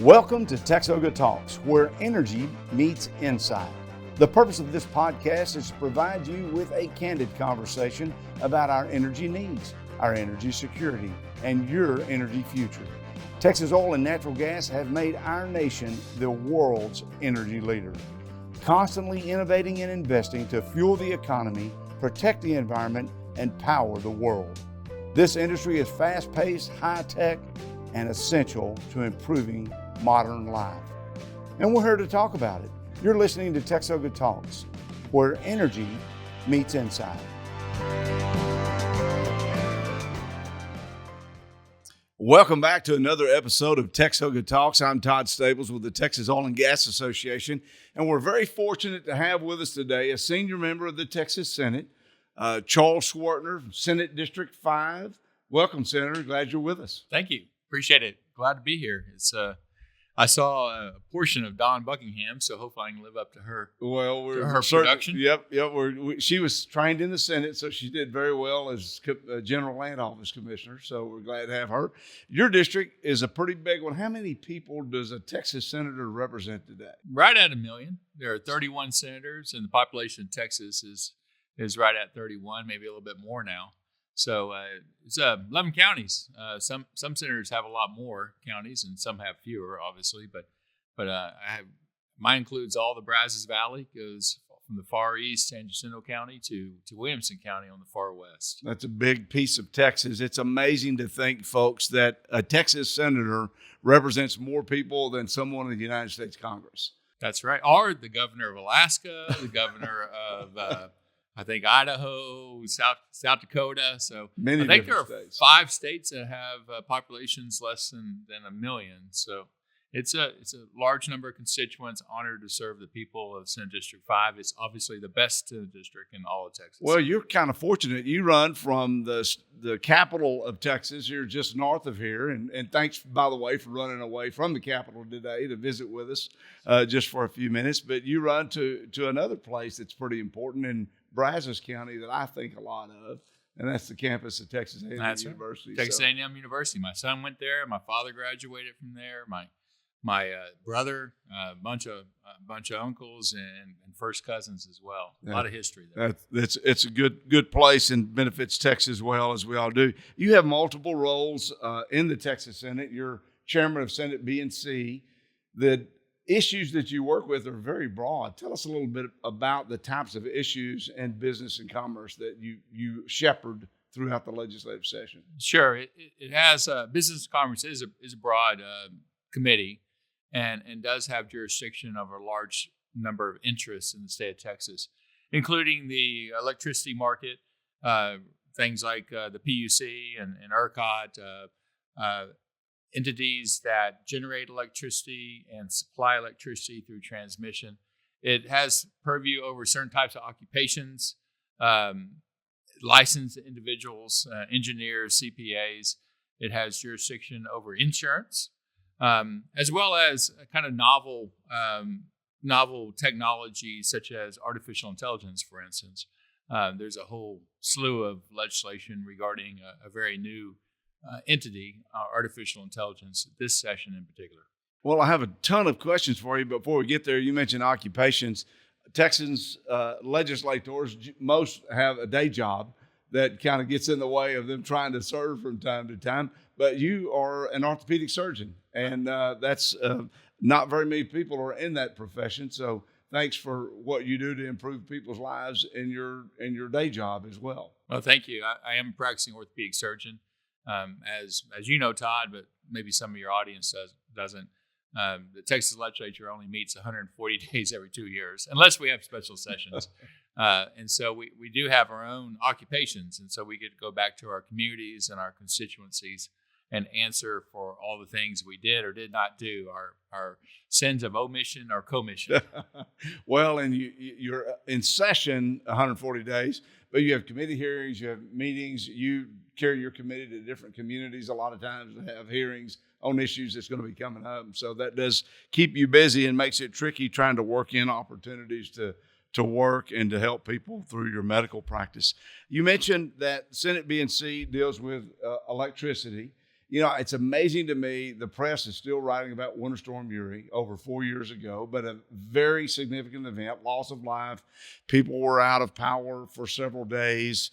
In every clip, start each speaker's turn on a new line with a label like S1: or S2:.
S1: Welcome to TXOGA Talks, where energy meets insight. The purpose of this podcast is to provide you with a candid conversation about our energy needs, our energy security, and your energy future. Texas oil and natural gas have made our nation the world's energy leader, constantly innovating and investing to fuel the economy, protect the environment, and power the world. This industry is fast-paced, high-tech, and essential to improving modern life. And we're here to talk about it. You're listening to TXOGA Talks, where energy meets insight. Welcome back to another episode of TXOGA Talks. I'm Todd Staples with the Texas Oil and Gas Association, and we're very fortunate to have with us today a senior member of the Texas Senate, Charles Schwertner, Senate District 5. Welcome, Senator. Glad you're with us.
S2: Thank you. Appreciate it. Glad to be here. I saw a portion of Dawn Buckingham, so hopefully I can live up to her.
S1: Well, we're
S2: her production.
S1: Yep. She was trained in the Senate, so she did very well as General Land Office Commissioner. So we're glad to have her. Your district is a pretty big one. How many people does a Texas senator represent today?
S2: Right at 1 million. There are 31 senators, and the population of Texas is right at 31, maybe a little bit more now. So it's 11 counties. Some senators have a lot more counties, and some have fewer, obviously. But mine includes all the Brazos Valley, goes from the far east, San Jacinto County, to Williamson County on the far west.
S1: That's a big piece of Texas. It's amazing to think, folks, that a Texas senator represents more people than someone in the United States Congress.
S2: That's right. Or the governor of Alaska, the governor of I think Idaho, South Dakota. So
S1: many
S2: I think there are
S1: states.
S2: 5 states that have populations less than 1 million. So it's a large number of constituents. Honored to serve the people of Senate District 5. It's obviously the best Senate district in all of Texas.
S1: Well, you're kind of fortunate. You run from the capital of Texas. You're just north of here. And thanks, by the way, for running away from the capital today to visit with us just for a few minutes. But you run to another place that's pretty important in Brazos County that I think a lot of, and that's the campus of Texas A&M University.
S2: Texas A&M University. My son went there. My father graduated from there. My brother, a bunch of uncles and first cousins as well. A lot of history there.
S1: It's a good place and benefits Texas well, as we all do. You have multiple roles in the Texas Senate. You're chairman of Senate B and C. The issues that you work with are very broad. Tell us a little bit about the types of issues in business and commerce that you shepherd throughout the legislative session.
S2: Sure. It has business and commerce is a broad committee and does have jurisdiction over a large number of interests in the state of Texas, including the electricity market, things like the PUC and ERCOT, entities that generate electricity and supply electricity through transmission. It has purview over certain types of occupations, licensed individuals, engineers, CPAs. It has jurisdiction over insurance, as well as a kind of novel technology such as artificial intelligence, for instance. There's a whole slew of legislation regarding a very new entity, artificial intelligence, this session in particular.
S1: Well, I have a ton of questions for you. Before we get there, you mentioned occupations. Texans legislators, most have a day job that kind of gets in the way of them trying to serve from time to time. But you are an orthopedic surgeon, and that's not very many people are in that profession. So thanks for what you do to improve people's lives in your day job as well.
S2: Well, thank you. I am a practicing orthopedic surgeon. As you know, Todd, but maybe some of your audience doesn't. The Texas legislature only meets 140 days every 2 years, unless we have special sessions. And so we do have our own occupations, and so we get to go back to our communities and our constituencies and answer for all the things we did or did not do, our sins of omission or commission.
S1: Well, and you're in session 140 days, but you have committee hearings, you have meetings, you carry your committee to different communities a lot of times to have hearings on issues that's going to be coming up. So that does keep you busy and makes it tricky trying to work in opportunities to work and to help people through your medical practice. You mentioned that Senate B&C deals with electricity. It's amazing to me. The press is still writing about Winter Storm Uri over 4 years ago, but a very significant event, loss of life. People were out of power for several days.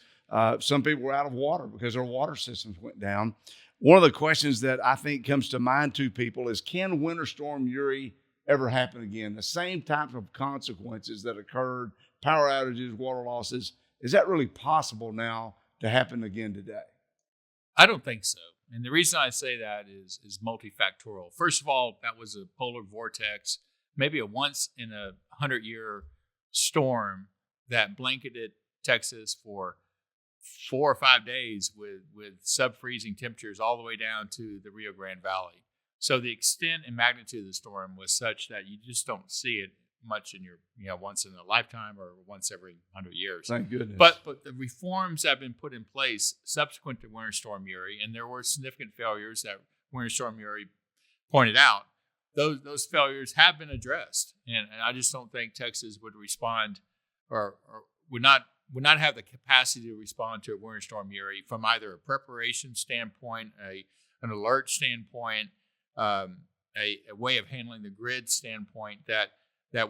S1: Some people were out of water because their water systems went down. One of the questions that I think comes to mind to people is, can Winter Storm Uri ever happen again? The same types of consequences that occurred, power outages, water losses, is that really possible now to happen again today?
S2: I don't think so. And the reason I say that is multifactorial. First of all, that was a polar vortex, maybe a once in a 100-year storm that blanketed Texas for 4 or 5 days with sub-freezing temperatures all the way down to the Rio Grande Valley. So the extent and magnitude of the storm was such that you just don't see it much in your, once in a lifetime or once every 100 years.
S1: Thank goodness.
S2: But the reforms that have been put in place subsequent to Winter Storm Uri, and there were significant failures that Winter Storm Uri pointed out, those failures have been addressed. And I just don't think Texas would respond or would not have the capacity to respond to a Winter Storm Uri from either a preparation standpoint, an alert standpoint, a way of handling the grid standpoint that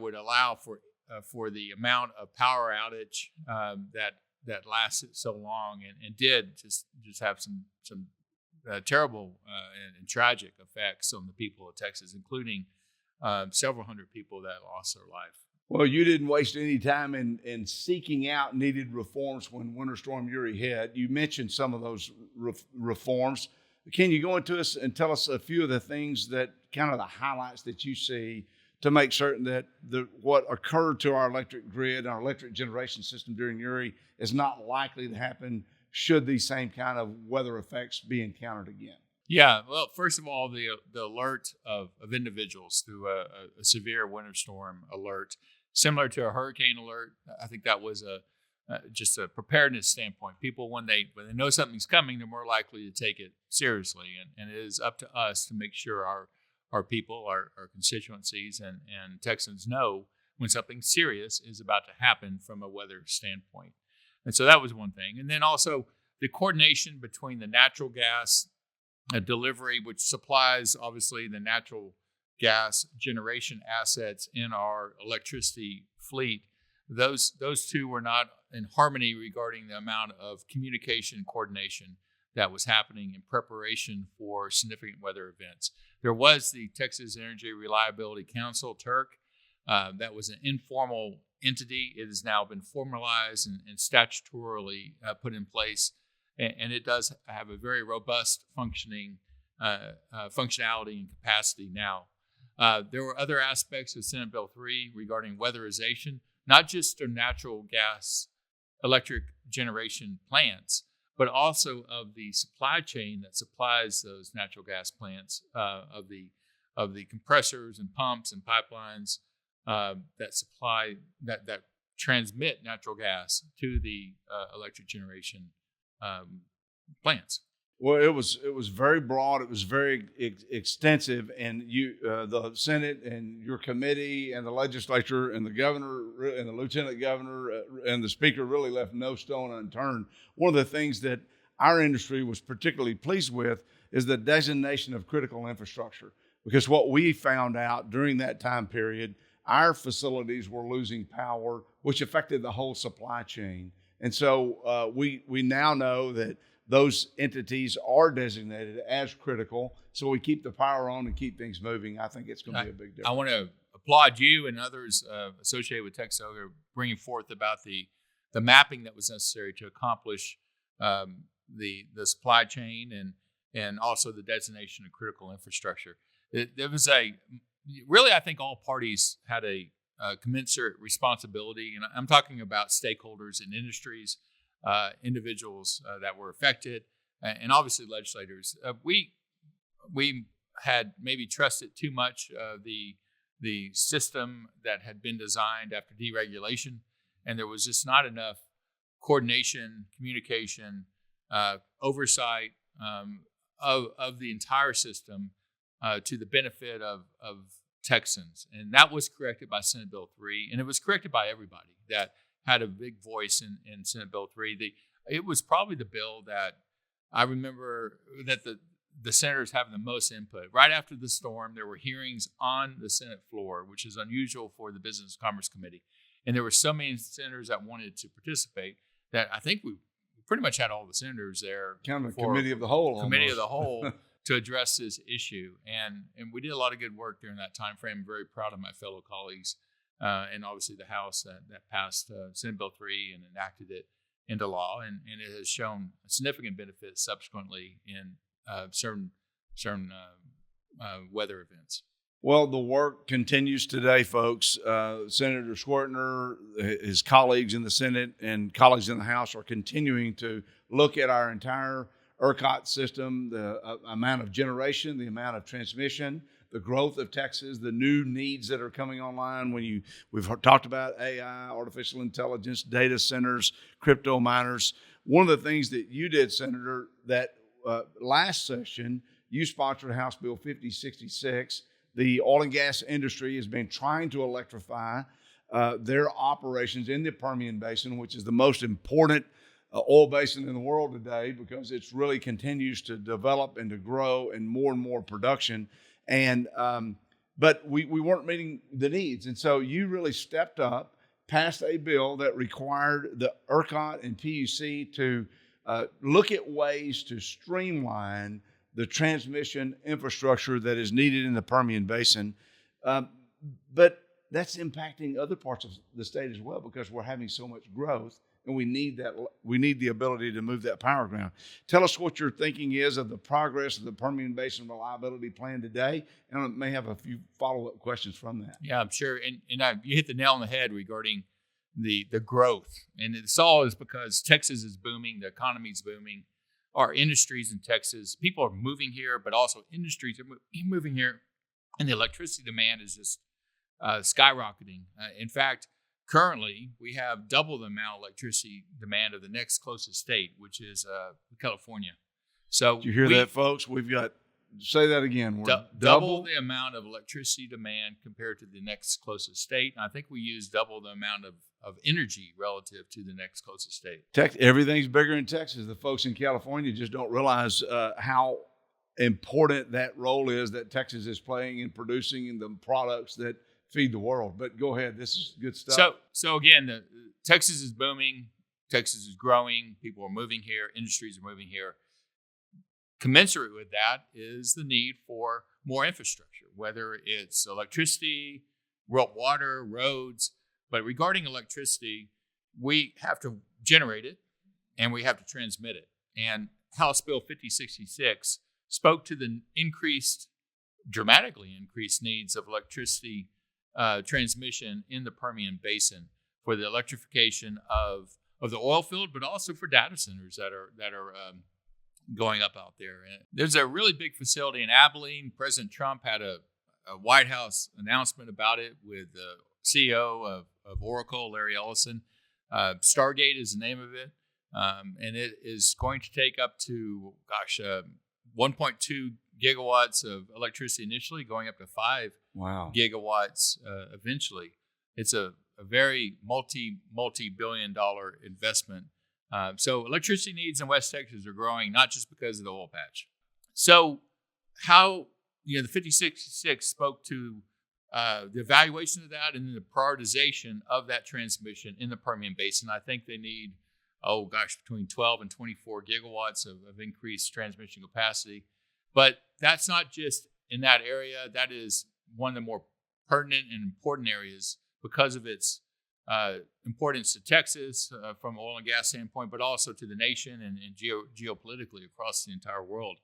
S2: would allow for the amount of power outage that lasted so long and did just have some terrible and tragic effects on the people of Texas, including several hundred people that lost their life.
S1: Well, you didn't waste any time in seeking out needed reforms when Winter Storm Uri hit. You mentioned some of those reforms. Can you go into us and tell us a few of the things that kind of the highlights that you see to make certain that what occurred to our electric grid, our electric generation system during Uri is not likely to happen should these same kind of weather effects be encountered again?
S2: Yeah, well, first of all, the alert of individuals through a severe winter storm alert, similar to a hurricane alert. I think that was just a preparedness standpoint. People, when they know something's coming, they're more likely to take it seriously, and it is up to us to make sure our people, our constituencies, and Texans know when something serious is about to happen from a weather standpoint. And so that was one thing. And then also the coordination between the natural gas delivery, which supplies obviously the natural gas generation assets in our electricity fleet. Those two were not in harmony regarding the amount of communication coordination that was happening in preparation for significant weather events. There was the Texas Energy Reliability Council, TERC. That was an informal entity. It has now been formalized and statutorily put in place, and it does have a very robust functionality and capacity now. There were other aspects of Senate Bill 3 regarding weatherization, not just of natural gas electric generation plants, but also of the supply chain that supplies those natural gas plants, of the compressors and pumps and pipelines that transmit natural gas to the electric generation plants.
S1: Well, it was very broad. It was very extensive, and the Senate and your committee and the legislature and the governor and the lieutenant governor and the speaker really left no stone unturned. One of the things that our industry was particularly pleased with is the designation of critical infrastructure, because what we found out during that time period, our facilities were losing power, which affected the whole supply chain. And so we now know that those entities are designated as critical, so we keep the power on and keep things moving. I think it's going to be a big difference.
S2: I want to applaud you and others associated with TXOGA bringing forth about the mapping that was necessary to accomplish the supply chain and also the designation of critical infrastructure. There was really, I think all parties had a commensurate responsibility, and I'm talking about stakeholders in industries, individuals that were affected, and obviously legislators. We had maybe trusted too much the system that had been designed after deregulation, and there was just not enough coordination, communication, oversight of the entire system to the benefit of Texans. And that was corrected by Senate Bill 3, and it was corrected by everybody that had a big voice in Senate Bill 3. It was probably the bill that I remember that the senators having the most input. Right after the storm, there were hearings on the Senate floor, which is unusual for the Business and Commerce Committee. And there were so many senators that wanted to participate that I think we pretty much had all the senators there.
S1: Kind of a committee of the whole.
S2: Committee of the whole to address this issue. And we did a lot of good work during that time frame. I'm very proud of my fellow colleagues. And obviously the House that passed Senate Bill 3 and enacted it into law. And it has shown significant benefits subsequently in certain weather events.
S1: Well, the work continues today, folks. Senator Schwertner, his colleagues in the Senate and colleagues in the House are continuing to look at our entire ERCOT system, the amount of generation, the amount of transmission, the growth of Texas, the new needs that are coming online. We've talked about AI, artificial intelligence, data centers, crypto miners. One of the things that you did, Senator, that last session, you sponsored House Bill 5066. The oil and gas industry has been trying to electrify their operations in the Permian Basin, which is the most important oil basin in the world today because it really continues to develop and to grow and more production. And but we weren't meeting the needs. And so you really stepped up, passed a bill that required the ERCOT and PUC to look at ways to streamline the transmission infrastructure that is needed in the Permian Basin. But that's impacting other parts of the state as well because we're having so much growth and we need the ability to move that power ground. Tell us what your thinking is of the progress of the Permian Basin Reliability Plan today, and I may have a few follow-up questions from that.
S2: Yeah, I'm sure. And you hit the nail on the head regarding the growth. And it's all is because Texas is booming, the economy is booming. Our industries in Texas, people are moving here, but also industries are moving here, and the electricity demand is just skyrocketing. In fact, currently, we have double the amount of electricity demand of the next closest state, which is California. So,
S1: did you hear that, folks? We've got, say that again.
S2: We're double the amount of electricity demand compared to the next closest state. And I think we use double the amount of energy relative to the next closest state.
S1: Everything's bigger in Texas. The folks in California just don't realize how important that role is that Texas is playing in producing the products that feed the world. But go ahead. This is good stuff.
S2: So again, Texas is booming. Texas is growing. People are moving here. Industries are moving here. Commensurate with that is the need for more infrastructure, whether it's electricity, water, roads. But regarding electricity, we have to generate it and we have to transmit it. And House Bill 5066 spoke to the dramatically increased needs of electricity transmission in the Permian Basin for the electrification of the oil field, but also for data centers that are going up out there. And there's a really big facility in Abilene. President Trump had a White House announcement about it with the CEO of Oracle, Larry Ellison. Stargate is the name of it. And it is going to take up to, 1.2 gigawatts of electricity initially, going up to 5 gigawatts eventually. It's a very multi-billion-dollar investment. So electricity needs in West Texas are growing, not just because of the oil patch. So how, the 5066 spoke to the evaluation of that and then the prioritization of that transmission in the Permian Basin. I think they need, between 12 and 24 gigawatts of increased transmission capacity. But that's not just in that area. That is one of the more pertinent and important areas because of its importance to Texas from an oil and gas standpoint, but also to the nation and geopolitically across the entire world.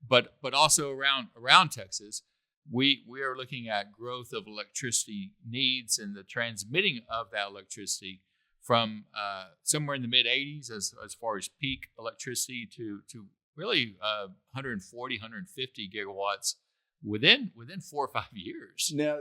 S2: But also around Texas, we are looking at growth of electricity needs and the transmitting of that electricity from somewhere in the mid 80s as far as peak electricity to really 140, 150 gigawatts within 4 or 5 years.
S1: Now,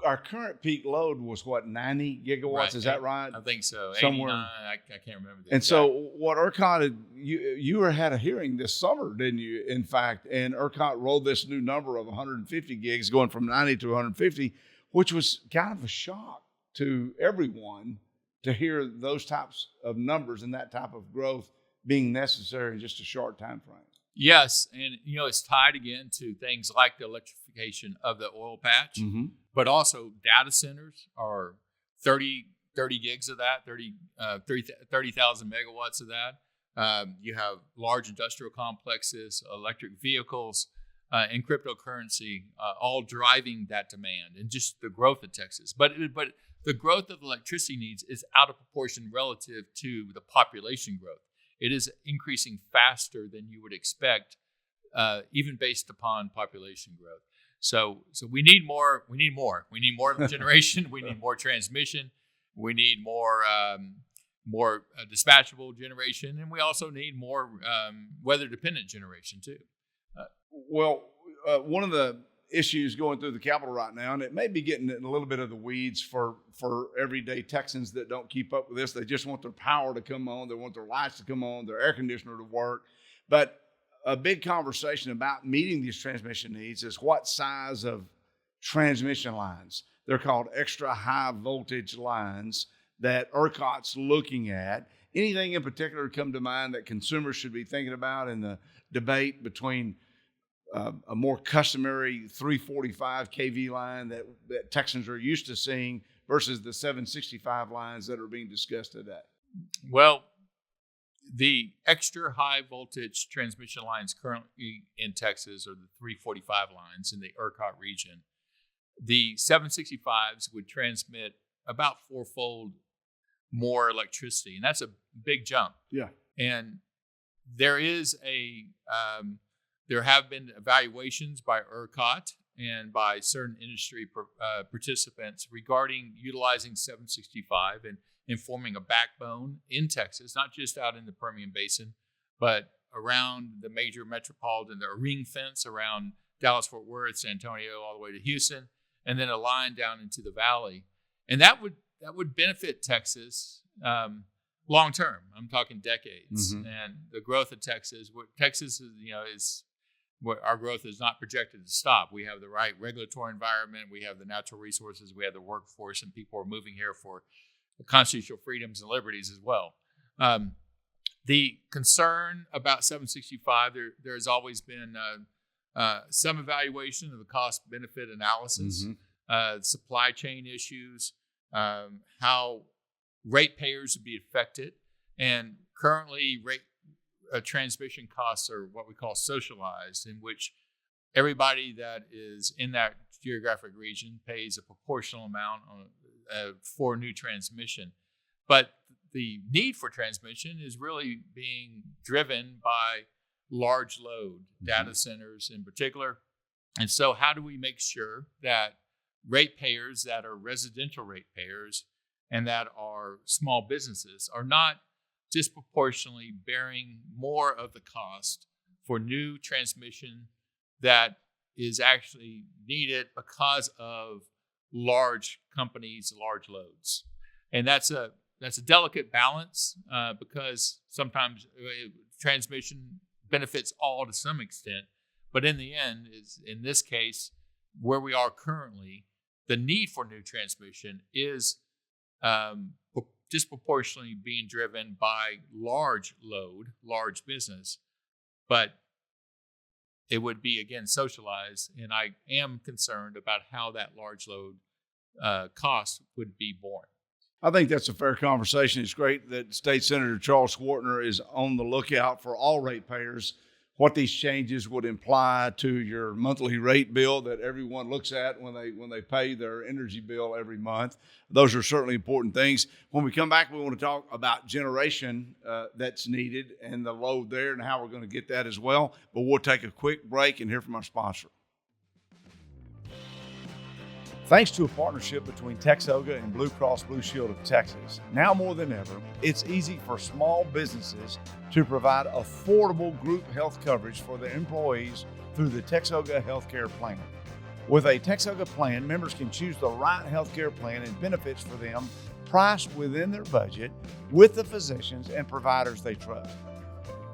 S1: our current peak load was 90 gigawatts? Right. Is that right?
S2: I think so.
S1: Somewhere.
S2: 89, I can't remember.
S1: And so what ERCOT, you had a hearing this summer, didn't you, in fact, and ERCOT rolled this new number of 150 gigs going from 90 to 150, which was kind of a shock to everyone to hear those types of numbers and that type of growth being necessary in just a short time frame.
S2: Yes, and it's tied again to things like the electrification of the oil patch, but also data centers are 30 gigs of that, 30,000 megawatts of that. You have large industrial complexes, electric vehicles, and cryptocurrency, all driving that demand and just the growth of Texas. But the growth of electricity needs is out of proportion relative to the population growth. It is increasing faster than you would expect, even based upon population growth. So we need more. We need more. We need more generation. We need more transmission. We need more dispatchable generation, and we also need more weather-dependent generation too.
S1: One of the issues going through the Capitol right now, and it may be getting in a little bit of the weeds for everyday Texans that don't keep up with this. They just want their power to come on. They want their lights to come on, their air conditioner to work. But a big conversation about meeting these transmission needs is what size of transmission lines. They're called extra high voltage lines that ERCOT's looking at. Anything in particular come to mind that consumers should be thinking about in the debate between a more customary 345 kV line that Texans are used to seeing versus the 765 lines that are being discussed today?
S2: Well, the extra high voltage transmission lines currently in Texas are the 345 lines in the ERCOT region. The 765s would transmit about fourfold more electricity, and that's a big jump.
S1: Yeah.
S2: And there have been evaluations by ERCOT and by certain industry participants regarding utilizing 765 and forming a backbone in Texas, not just out in the Permian Basin, but around the major metropolitan, the ring fence around Dallas-Fort Worth, San Antonio, all the way to Houston, and then a line down into the valley. And that would benefit Texas long term. I'm talking decades. And the growth of Texas is where our growth is not projected to stop. We have the right regulatory environment, we have the natural resources, we have the workforce, and people are moving here for constitutional freedoms and liberties as well. The concern about 765, there has always been some evaluation of the cost-benefit analysis, supply chain issues, how ratepayers would be affected, and currently transmission costs are what we call socialized, in which everybody that is in that geographic region pays a proportional amount for new transmission. But the need for transmission is really being driven by large load, data centers in particular. And so how do we make sure that ratepayers that are residential ratepayers and that are small businesses are not disproportionately bearing more of the cost for new transmission that is actually needed because of large companies, large loads? And that's a delicate balance because sometimes transmission benefits all to some extent, but in the end, is in this case where we are currently, the need for new transmission is disproportionately being driven by large load, large business, but it would be, again, socialized, and I am concerned about how that large load cost would be borne.
S1: I think that's a fair conversation. It's great that State Senator Charles Schwertner is on the lookout for all ratepayers, what these changes would imply to your monthly rate bill that everyone looks at when they pay their energy bill every month. Those are certainly important things. When we come back, we want to talk about generation that's needed and the load there and how we're going to get that as well. But we'll take a quick break and hear from our sponsor. Thanks to a partnership between TXOGA and Blue Cross Blue Shield of Texas, now more than ever, it's easy for small businesses to provide affordable group health coverage for their employees through the TXOGA Healthcare Plan. With a TXOGA plan, members can choose the right healthcare plan and benefits for them, priced within their budget, with the physicians and providers they trust.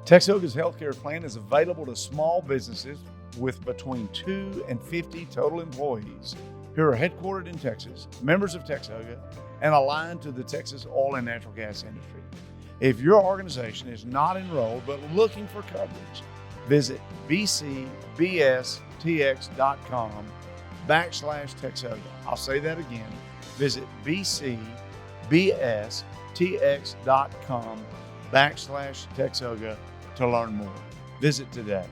S1: TXOGA's healthcare plan is available to small businesses with between 2 and 50 total employees who are headquartered in Texas, members of TXOGA, and aligned to the Texas oil and natural gas industry. If your organization is not enrolled but looking for coverage, Visit bcbstx.com/TXOGA. I'll say that again. Visit bcbstx.com/TXOGA to learn more. Visit today.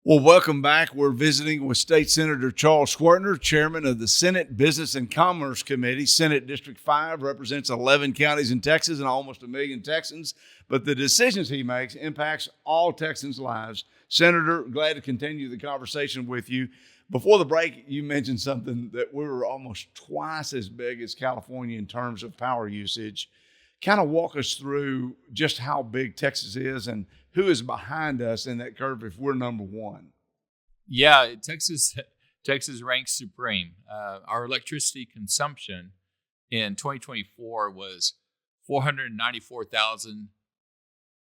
S1: Well, welcome back. We're visiting with State Senator Charles Schwertner, Chairman of the Senate Business and Commerce Committee. Senate District 5 represents 11 counties in Texas and almost 1 million Texans, but the decisions he makes impacts all Texans' lives. Senator, glad to continue the conversation with you. Before the break, you mentioned something that we were almost twice as big as California in terms of power usage. Kind of walk us through just how big Texas is and who is behind us in that curve if we're number one.
S2: Yeah, Texas ranks supreme. Our electricity consumption in 2024 was 494,000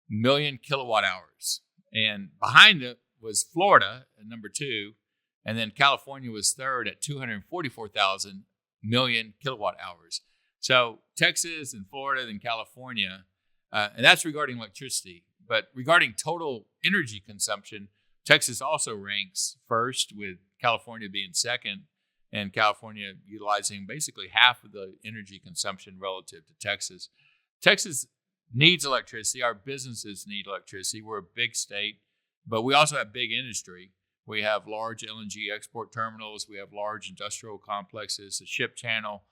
S2: million kilowatt hours. And behind it was Florida at number 2. And then California was third at 244,000 million kilowatt hours. So Texas and Florida and California, and that's regarding electricity. But regarding total energy consumption, Texas also ranks first, with California being second, and California utilizing basically half of the energy consumption relative to Texas. Texas needs electricity. Our businesses need electricity. We're a big state, but we also have big industry. We have large LNG export terminals. We have large industrial complexes, a ship channel,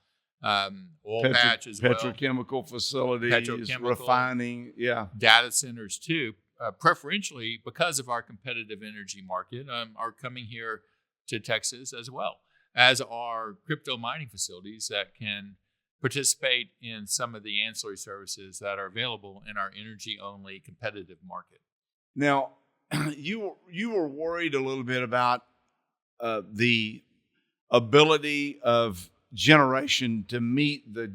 S2: oil patch as well.
S1: Petrochemical facilities, refining,
S2: data centers too, preferentially because of our competitive energy market, are coming here to Texas, as well as our crypto mining facilities that can participate in some of the ancillary services that are available in our energy-only competitive market.
S1: Now, you were worried a little bit about the ability of generation to meet the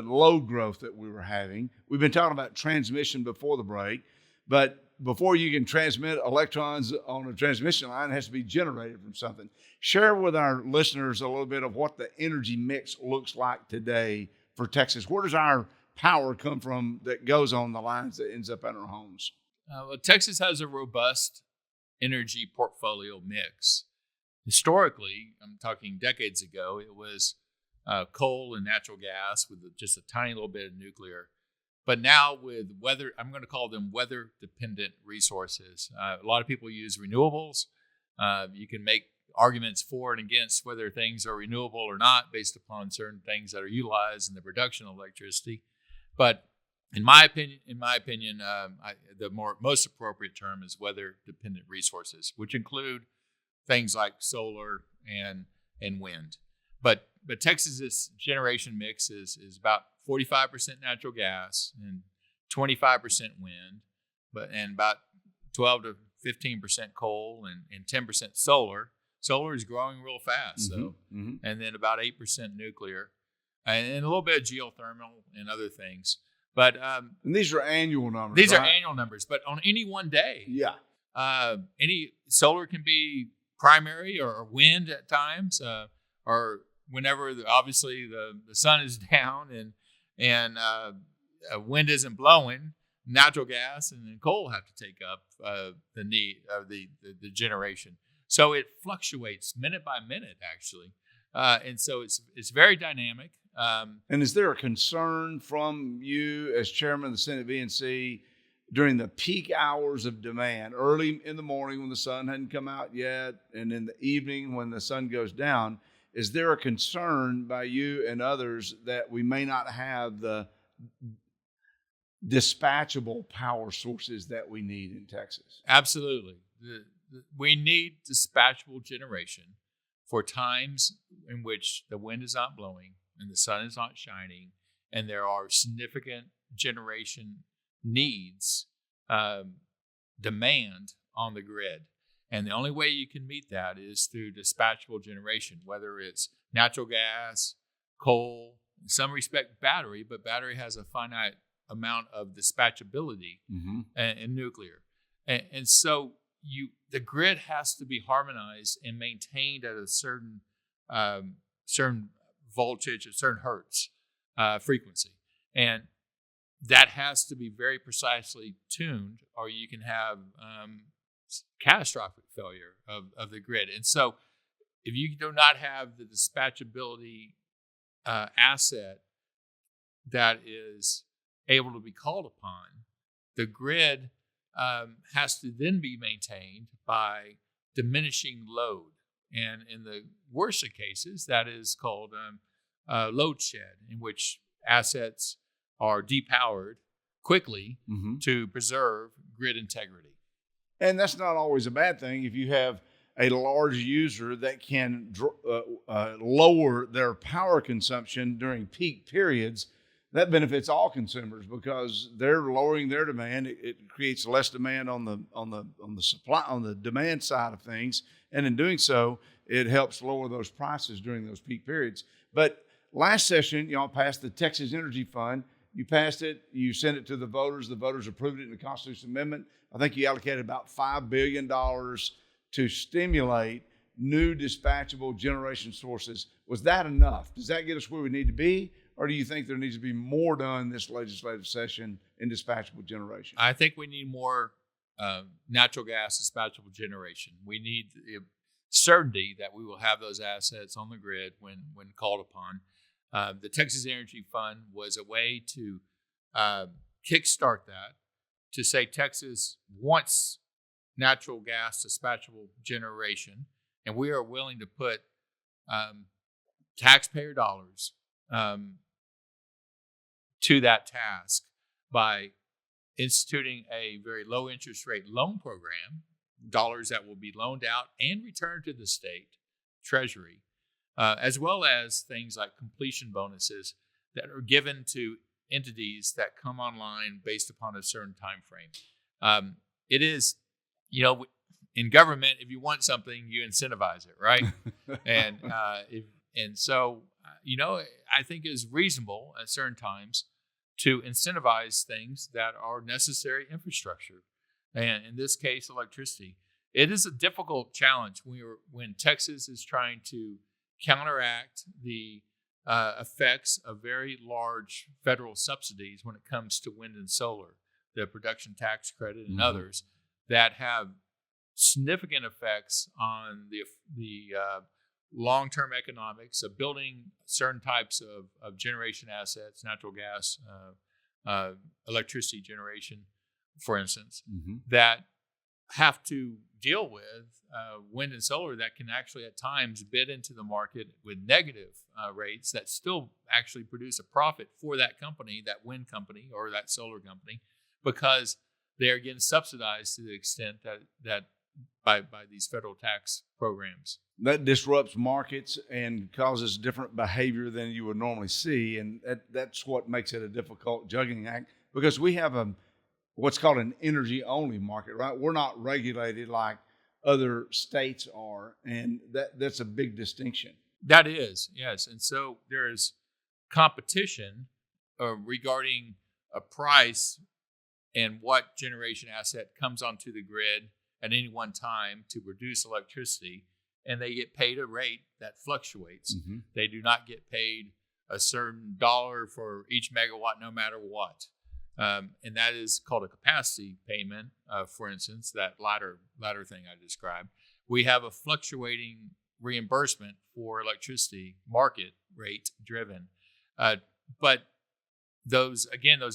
S1: load growth that we were having. We've been talking about transmission before the break, but before you can transmit electrons on a transmission line, it has to be generated from something. Share with our listeners a little bit of what the energy mix looks like today for Texas. Where does our power come from that goes on the lines that ends up in our homes?
S2: Well, Texas has a robust energy portfolio mix. Historically, I'm talking decades ago, it was coal and natural gas with just a tiny little bit of nuclear. But now with weather, I'm going to call them weather-dependent resources. A lot of people use renewables. You can make arguments for and against whether things are renewable or not based upon certain things that are utilized in the production of electricity. But in my opinion, the most appropriate term is weather-dependent resources, which include things like solar and wind. But Texas's generation mix is about 45% natural gas and 25% wind, and about 12 to 15% coal and 10% solar. Solar is growing real fast, and then about 8% nuclear, and a little bit of geothermal and other things. But
S1: and these are annual numbers.
S2: These are annual numbers, but on any one day, any solar can be primary or wind at times, or whenever obviously the sun is down and wind isn't blowing, natural gas and then coal have to take up the need of the generation. So it fluctuates minute by minute, actually, and so it's very dynamic.
S1: And is there a concern from you as chairman of the Senate VNC during the peak hours of demand, early in the morning when the sun hadn't come out yet, and in the evening when the sun goes down? Is there a concern by you and others that we may not have the dispatchable power sources that we need in Texas?
S2: Absolutely. We need dispatchable generation for times in which the wind is not blowing and the sun is not shining, and there are significant generation needs, demand on the grid. And the only way you can meet that is through dispatchable generation, whether it's natural gas, coal, in some respect battery, but battery has a finite amount of dispatchability, and nuclear. And so the grid has to be harmonized and maintained at a certain voltage, a certain hertz frequency. And that has to be very precisely tuned, or you can have catastrophic failure of the grid. And so if you do not have the dispatchability asset that is able to be called upon, the grid has to then be maintained by diminishing load. And in the worst of cases, that is called load shed, in which assets are depowered quickly to preserve grid integrity.
S1: And that's not always a bad thing. If you have a large user that can lower their power consumption during peak periods, that benefits all consumers because they're lowering their demand. It creates less demand on the supply, on the demand side of things, and in doing so, it helps lower those prices during those peak periods. But last session, y'all passed the Texas Energy Fund. You passed it. You sent it to the voters. The voters approved it in the Constitution Amendment. I think you allocated about $5 billion to stimulate new dispatchable generation sources. Was that enough? Does that get us where we need to be? Or do you think there needs to be more done this legislative session in dispatchable generation?
S2: I think we need more natural gas dispatchable generation. We need certainty that we will have those assets on the grid when called upon. The Texas Energy Fund was a way to kickstart that, to say Texas wants natural gas dispatchable generation, and we are willing to put taxpayer dollars to that task by instituting a very low interest rate loan program, dollars that will be loaned out and returned to the state treasury, as well as things like completion bonuses that are given to entities that come online based upon a certain time frame. It is, in government, if you want something, you incentivize it, right? So I think it's reasonable at certain times to incentivize things that are necessary infrastructure. And in this case, electricity. It is a difficult challenge when Texas is trying to counteract the effects of very large federal subsidies when it comes to wind and solar, the production tax credit and others that have significant effects on the long-term economics of building certain types of generation assets, natural gas, electricity generation, for instance, that have to deal with wind and solar that can actually at times bid into the market with negative rates that still actually produce a profit for that company, that wind company or that solar company, because they're getting subsidized to the extent that by these federal tax programs.
S1: That disrupts markets and causes different behavior than you would normally see, and that's what makes it a difficult juggling act, because we have what's called an energy-only market, right? We're not regulated like other states are, and that's a big distinction.
S2: That is, yes. And so there is competition regarding a price and what generation asset comes onto the grid at any one time to produce electricity, and they get paid a rate that fluctuates. They do not get paid a certain dollar for each megawatt no matter what. And that is called a capacity payment, for instance, that latter thing I described. We have a fluctuating reimbursement for electricity, market rate driven. But those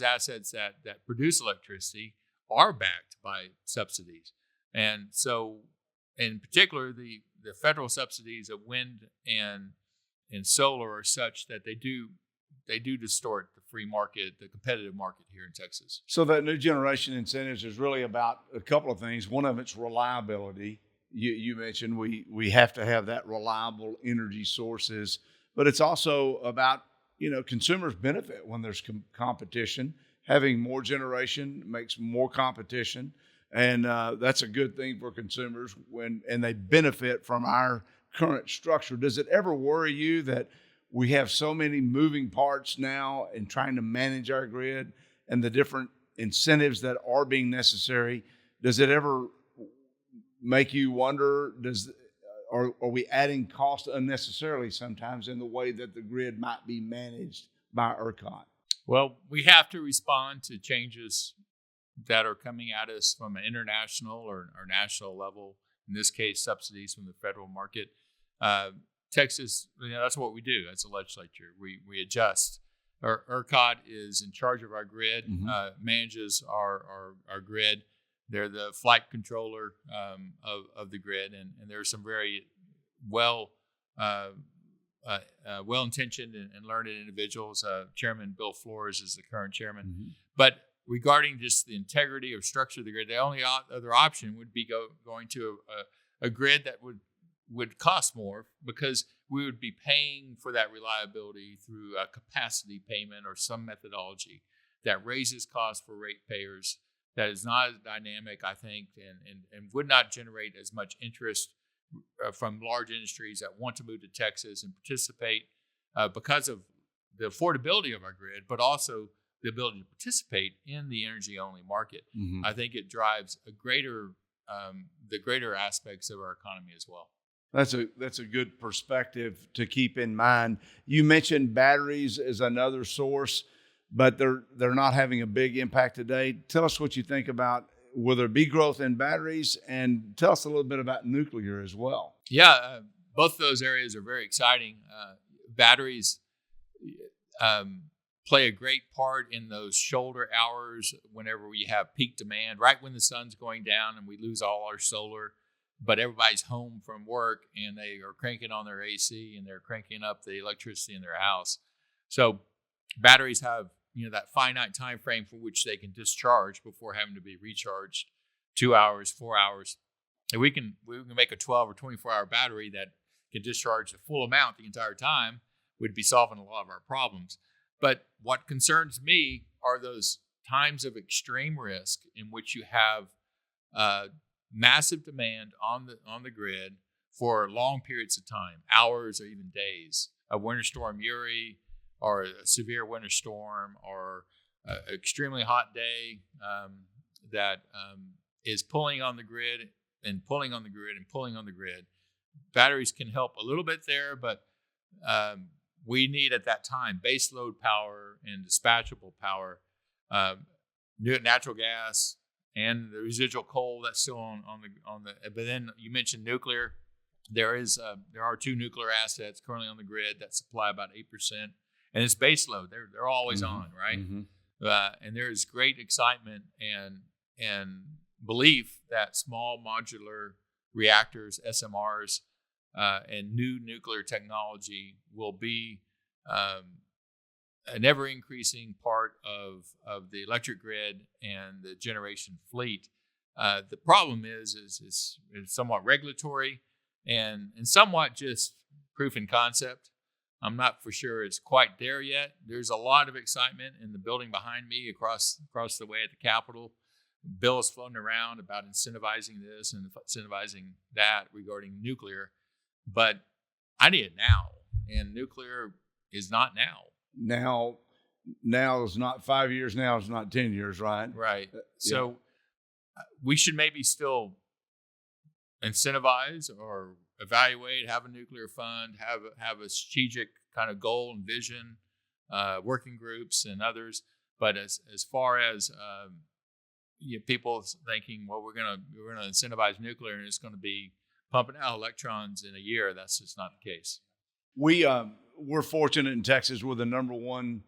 S2: assets that produce electricity are backed by subsidies. And so in particular, the federal subsidies of wind and solar are such that they do distort the free market, the competitive market here in Texas.
S1: So that new generation incentives is really about a couple of things. One of it's reliability. You mentioned we have to have that reliable energy sources, but it's also about, consumers benefit when there's competition. Having more generation makes more competition, and that's a good thing for consumers and they benefit from our current structure. Does it ever worry you that we have so many moving parts now in trying to manage our grid and the different incentives that are being necessary? Does it ever make you wonder, are we adding cost unnecessarily sometimes in the way that the grid might be managed by ERCOT?
S2: Well, we have to respond to changes that are coming at us from an international or national level. In this case, subsidies from the federal market. Texas, that's what we do as a legislature. We adjust. ERCOT is in charge of our grid, manages our grid. They're the flight controller of the grid, and there are some very well-intentioned and learned individuals. Chairman Bill Flores is the current chairman. But regarding just the integrity or structure of the grid, the only other option would be going to a grid that would cost more, because we would be paying for that reliability through a capacity payment or some methodology that raises costs for ratepayers, that is not as dynamic, I think, and would not generate as much interest from large industries that want to move to Texas and participate because of the affordability of our grid, but also the ability to participate in the energy-only market. I think it drives the greater aspects of our economy as well.
S1: That's a good perspective to keep in mind. You mentioned batteries as another source, but they're not having a big impact today. Tell us what you think about, will there be growth in batteries, and tell us a little bit about nuclear as well.
S2: Yeah, both of those areas are very exciting. Batteries play a great part in those shoulder hours whenever we have peak demand, right when the sun's going down and we lose all our solar, but everybody's home from work and they are cranking on their AC and they're cranking up the electricity in their house. So batteries have that finite time frame for which they can discharge before having to be recharged 2 hours, 4 hours. And we can make a 12 or 24-hour battery that can discharge the full amount the entire time. Would be solving a lot of our problems. But what concerns me are those times of extreme risk in which you have massive demand on the grid for long periods of time, hours or even days. A winter storm Uri, or a severe winter storm, or an extremely hot day that is pulling on the grid and pulling on the grid and pulling on the grid. Batteries can help a little bit there, but we need at that time base load power and dispatchable power, natural gas, and the residual coal that's still on the. But then you mentioned nuclear. There are 2 nuclear assets currently on the grid that supply about 8%. And it's base load. They're always on, right? And there is great excitement and belief that small modular reactors, SMRs, and new nuclear technology will be an ever-increasing part of the electric grid and the generation fleet. The problem is it's somewhat regulatory and somewhat just proof in concept. I'm not for sure it's quite there yet. There's a lot of excitement in the building behind me across the way at the Capitol. Bill is floating around about incentivizing this and incentivizing that regarding nuclear. But I need it now, and nuclear is not now.
S1: Now is not 5 years. Now is not 10 years, right?
S2: Right. So we should maybe still incentivize or evaluate, have a nuclear fund, have a strategic kind of goal and vision, working groups and others. But as far as people thinking, well, we're gonna incentivize nuclear and it's going to be pumping out electrons in a year, that's just not the case.
S1: We're fortunate in Texas. We're the number one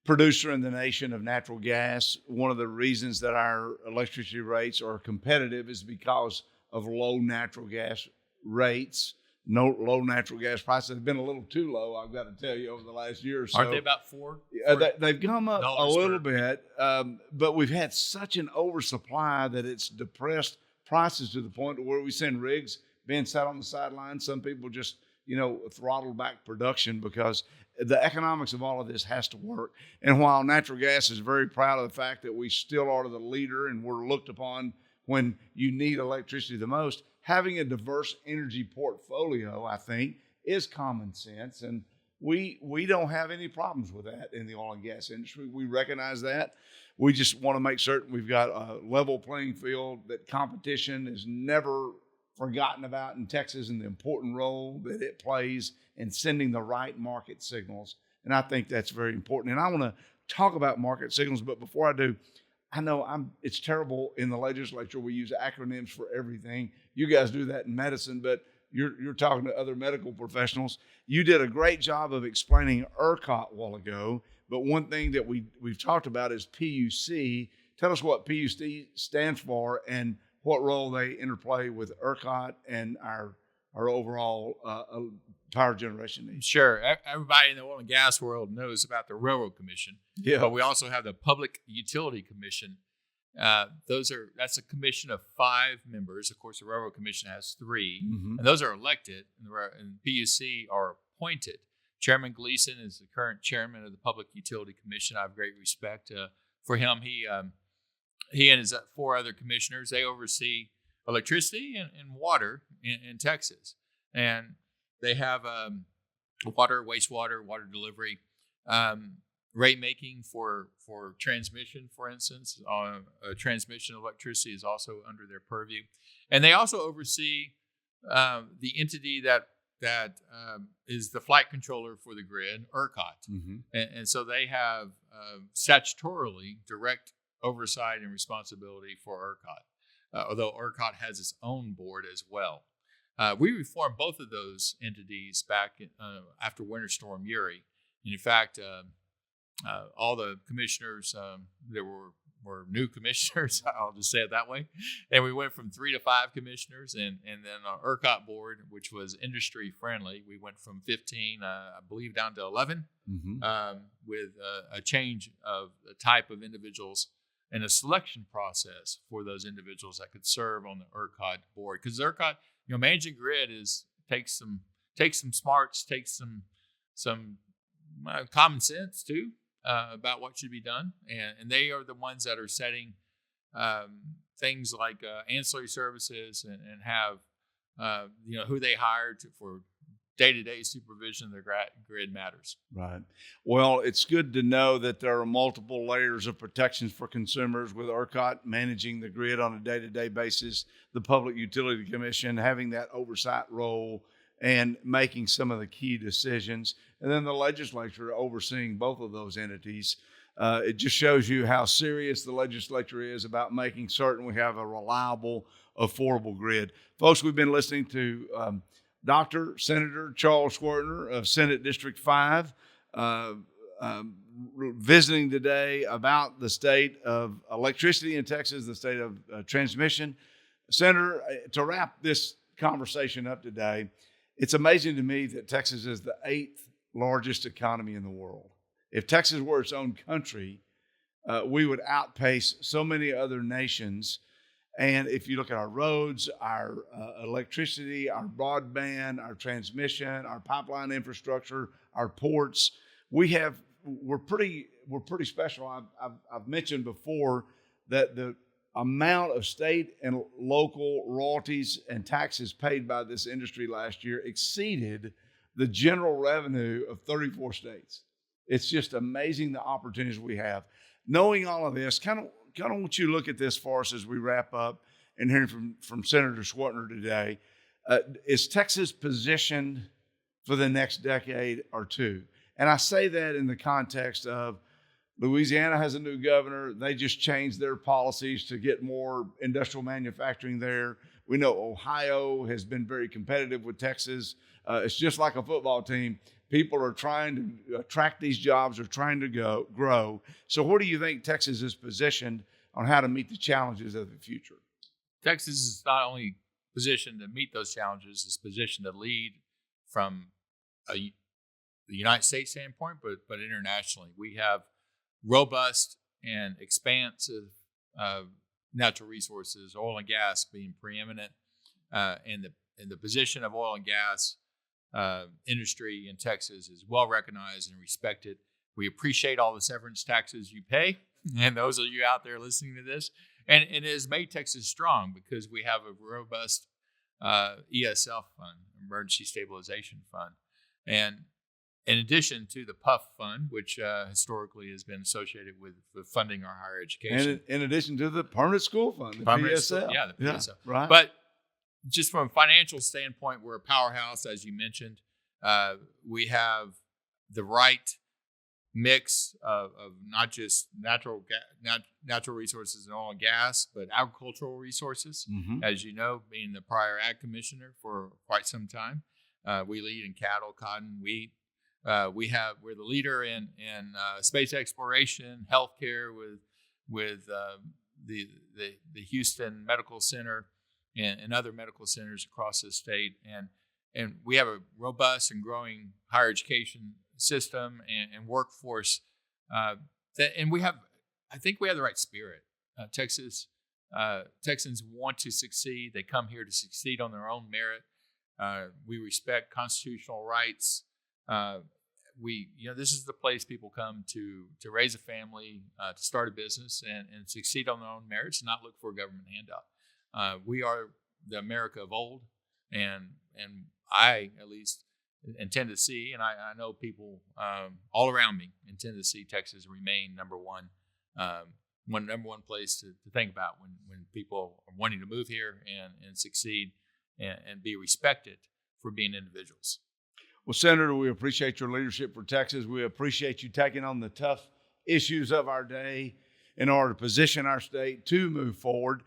S1: producer in the nation of natural gas. One of the reasons that our electricity rates are competitive is because of low natural gas rates. Low natural gas prices have been a little too low, I've got to tell you, over the last year or so.
S2: Aren't they about $4?
S1: They've come up a little bit, but we've had such an oversupply that it's depressed prices to the point where we send rigs being sat on the sidelines. Some people just, throttle back production because the economics of all of this has to work. And while natural gas is very proud of the fact that we still are the leader and we're looked upon when you need electricity the most, having a diverse energy portfolio, I think, is common sense. And we don't have any problems with that in the oil and gas industry. We recognize that. We just want to make certain we've got a level playing field, that competition is never forgotten about in Texas and the important role that it plays in sending the right market signals. And I think that's very important. And I want to talk about market signals. But before I do, I know it's terrible in the legislature. We use acronyms for everything. You guys do that in medicine, but you're talking to other medical professionals. You did a great job of explaining ERCOT a while ago, but one thing that we've talked about is PUC. Tell us what PUC stands for and what role they interplay with ERCOT and our overall power generation needs.
S2: Sure. Everybody in the oil and gas world knows about the Railroad Commission.
S1: Yeah.
S2: But we also have the Public Utility Commission. That's a commission of 5 members. Of course, the Railroad Commission has 3, and those are elected, and PUC are appointed. Chairman Gleason is the current chairman of the Public Utility Commission. I have great respect for him. He and his 4 other commissioners, they oversee electricity and water in Texas, and they have water, wastewater, water delivery, rate making for transmission, for instance. Transmission electricity is also under their purview, and they also oversee the entity that is the flight controller for the grid, ERCOT, and so they have statutorily direct oversight and responsibility for ERCOT, although ERCOT has its own board as well. We reformed both of those entities back after Winter Storm Uri. And in fact, all the commissioners, there were new commissioners, I'll just say it that way. And we went from 3 to 5 commissioners. And then our ERCOT board, which was industry friendly, we went from 15, I believe, down to 11, with a change of the type of individuals and a selection process for those individuals that could serve on the ERCOT board. Because ERCOT, managing grid takes some smarts, takes some common sense too about what should be done, and they are the ones that are setting things like ancillary services and have who they hire for day-to-day supervision of their grid matters.
S1: Right. Well, it's good to know that there are multiple layers of protections for consumers with ERCOT managing the grid on a day-to-day basis, the Public Utility Commission having that oversight role and making some of the key decisions, and then the legislature overseeing both of those entities. It just shows you how serious the legislature is about making certain we have a reliable, affordable grid. Folks, we've been listening to Senator Charles Schwertner of Senate District 5, visiting today about the state of electricity in Texas, the state of transmission. Senator, to wrap this conversation up today, it's amazing to me that Texas is the 8th largest economy in the world. If Texas were its own country, we would outpace so many other nations. And if you look at our roads, our electricity, our broadband, our transmission, our pipeline infrastructure, our ports, we're pretty special. I've mentioned before that the amount of state and local royalties and taxes paid by this industry last year exceeded the general revenue of 34 states. It's just amazing the opportunities we have. Knowing all of this, kind of want you to look at this for us as we wrap up and hearing from Senator Schwertner today. Is Texas positioned for the next decade or two? And I say that in the context of Louisiana has a new governor. They just changed their policies to get more industrial manufacturing there. We know Ohio has been very competitive with Texas. It's just like a football team. People are trying to attract these jobs, are trying to grow. So where do you think Texas is positioned on how to meet the challenges of the future?
S2: Texas is not only positioned to meet those challenges, it's positioned to lead from the United States standpoint, but internationally. We have robust and expansive natural resources, oil and gas being preeminent, and the position of oil and gas industry in Texas is well recognized and respected. We appreciate all the severance taxes you pay, and those of you out there listening to this, and it has made Texas strong because we have a robust ESF fund, Emergency Stabilization Fund, and in addition to the PUF fund, which historically has been associated with funding our higher education.
S1: And in addition to the Permanent School Fund, the PSF.
S2: The PSF. Yeah,
S1: right.
S2: But just from a financial standpoint, we're a powerhouse, as you mentioned. We have the right mix of not just natural resources and oil and gas, but agricultural resources.
S1: Mm-hmm.
S2: As you know, being the prior ag commissioner for quite some time, we lead in cattle, cotton, wheat. We're the leader in space exploration, healthcare with the Houston Medical Center and other medical centers across the state, and we have a robust and growing higher education system and workforce. I think we have the right spirit. Texans want to succeed. They come here to succeed on their own merit. We respect constitutional rights. This is the place people come to raise a family, to start a business, and succeed on their own merits, and not look for a government handout. We are the America of old, and I at least intend to see, and I know people all around me intend to see Texas remain number one place to think about when people are wanting to move here and succeed and be respected for being individuals.
S1: Well, Senator, we appreciate your leadership for Texas. We appreciate you taking on the tough issues of our day in order to position our state to move forward.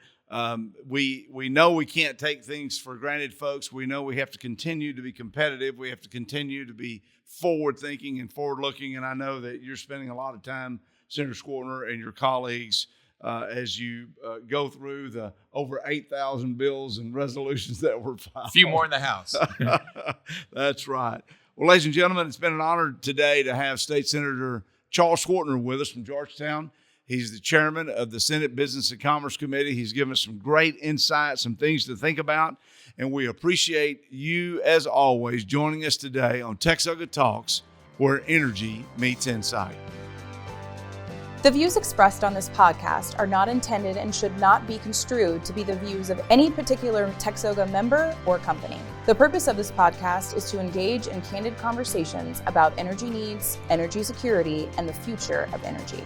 S1: We know we can't take things for granted, folks. We know we have to continue to be competitive. We have to continue to be forward-thinking and forward-looking, and I know that you're spending a lot of time, Senator Schwertner, and your colleagues as you go through the over 8,000 bills and resolutions that were filed.
S2: A few more in the House.
S1: That's right. Well, ladies and gentlemen, it's been an honor today to have State Senator Charles Schwertner with us from Georgetown. He's the chairman of the Senate Business and Commerce Committee. He's given us some great insights, some things to think about, and we appreciate you, as always, joining us today on TXOGA Talks, where energy meets insight.
S3: The views expressed on this podcast are not intended and should not be construed to be the views of any particular TXOGA member or company. The purpose of this podcast is to engage in candid conversations about energy needs, energy security, and the future of energy.